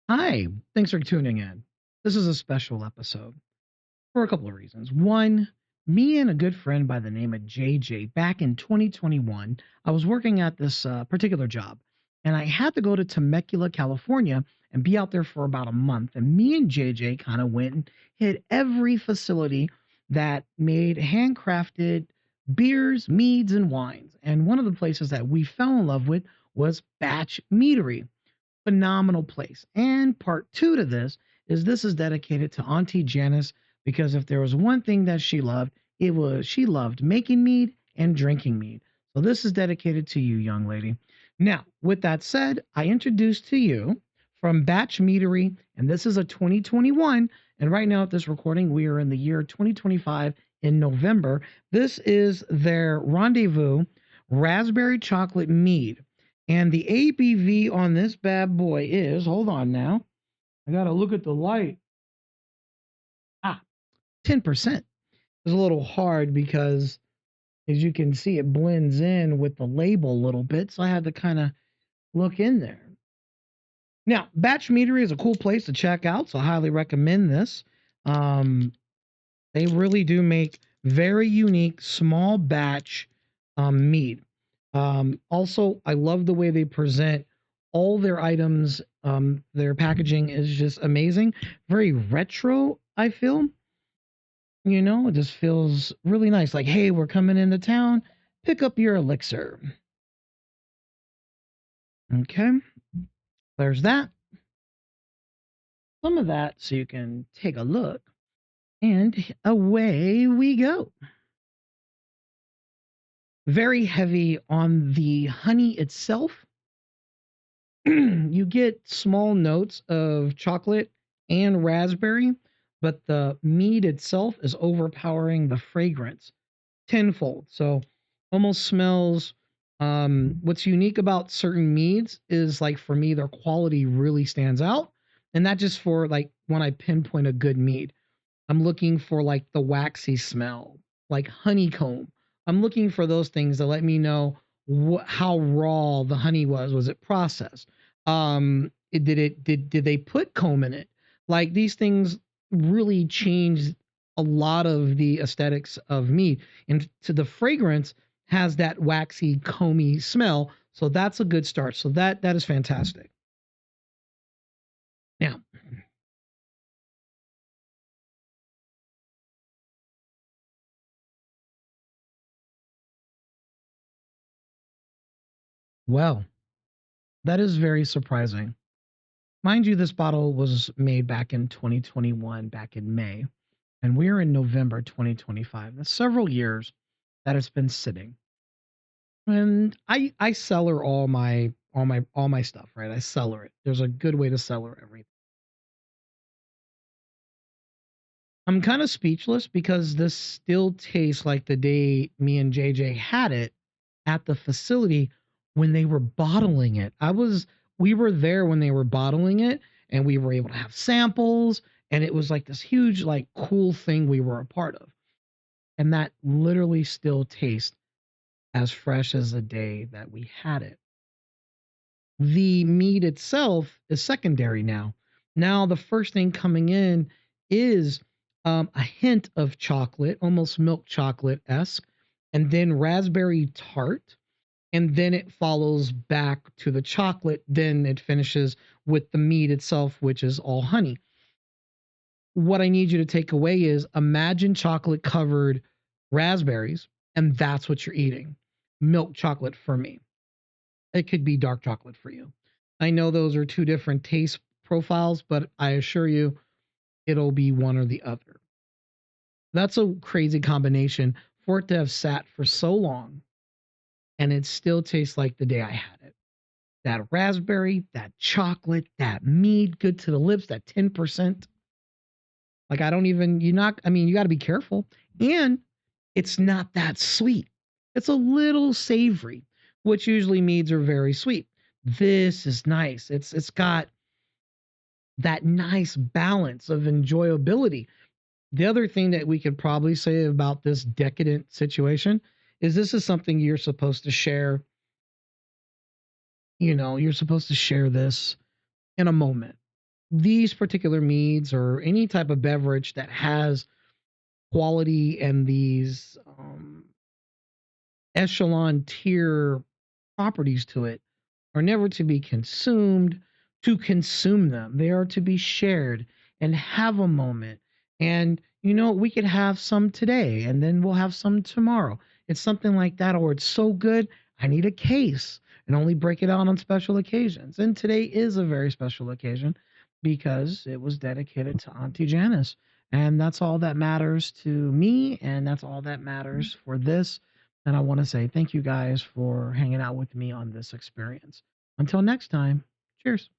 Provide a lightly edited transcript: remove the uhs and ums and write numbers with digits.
Hi, thanks for tuning in. This is a special episode for a couple of reasons. One, me and a good friend by the name of JJ back in 2021, I was working at this particular job and I had to go to Temecula, California and be out there for about a month. And me and JJ kind of went and hit every facility that made handcrafted beers, meads, and wines. And one of the places that we fell in love with was Batch Meadery. Phenomenal place. And part two to this is dedicated to Auntie Janice because if there was one thing that she loved, it was she loved making mead and drinking mead. So this is dedicated to you, young lady. Now, with that said, I introduce to you from Batch Meadery, and this is a 2021. And right now at this recording, we are in the year 2025 in November. This is their Rendezvous Raspberry Chocolate Mead. And the ABV on this bad boy is, hold on now, I got to look at the light. 10%. It's a little hard because, as you can see, it blends in with the label a little bit. So I had to kind of look in there. Now, Batch Meadery is a cool place to check out. So I highly recommend this. They really do make very unique small batch mead. Also, I love the way they present all their items. Their packaging is just amazing. Very retro, I feel. It just feels really nice. Like, hey, we're coming into town. Pick up your elixir. Okay, there's that. Some of that so you can take a look. And away we go. Very heavy on the honey itself. You get small notes of chocolate and raspberry, but the mead itself is overpowering the fragrance tenfold. So almost smells. What's unique about certain meads is like for me, their quality really stands out. And not just for like when I pinpoint a good mead. I'm looking for like the waxy smell, like honeycomb. I'm looking for those things that let me know how raw the honey was. Was it processed? Did they put comb in it? Like these things really change a lot of the aesthetics of meat, and to the fragrance has that waxy, comey smell. So that's a good start. So that is fantastic. Now, well, that is very surprising. Mind you, this bottle was made back in 2021, back in May, and we're in November 2025. That's several years that it's been sitting. And I cellar all my stuff, right? I cellar it. There's a good way to cellar everything. I'm kind of speechless because this still tastes like the day me and JJ had it at the facility when they were bottling it. We were there when they were bottling it and we were able to have samples and it was like this huge like cool thing we were a part of. And that literally still tastes as fresh as the day that we had it. The meat itself is secondary now. Now the first thing coming in is a hint of chocolate, almost milk chocolate esque, and then raspberry tart, and then it follows back to the chocolate. Then it finishes with the meat itself, which is all honey. What I need you to take away is imagine chocolate covered raspberries, and that's what you're eating. Milk chocolate for me. It could be dark chocolate for you. I know those are two different taste profiles, but I assure you it'll be one or the other. That's a crazy combination for it to have sat for so long and it still tastes like the day I had it. That raspberry, that chocolate, that mead, good to the lips, that 10%. Like I don't even, you not, I mean, you got to be careful. And it's not that sweet. It's a little savory, which usually meads are very sweet. This is nice. It's got that nice balance of enjoyability. The other thing that we could probably say about this decadent situation is this is something you're supposed to share. You're supposed to share this in a moment. these particular meads or any type of beverage that has quality and these echelon tier properties to it are never to be consumed to consume them. They are to be shared and have a moment. And, we could have some today and then we'll have some tomorrow. It's something like that, or it's so good, I need a case and only break it out on special occasions. And today is a very special occasion because it was dedicated to Auntie Janice. And that's all that matters to me. And that's all that matters for this. And I want to say thank you guys for hanging out with me on this experience. Until next time, cheers.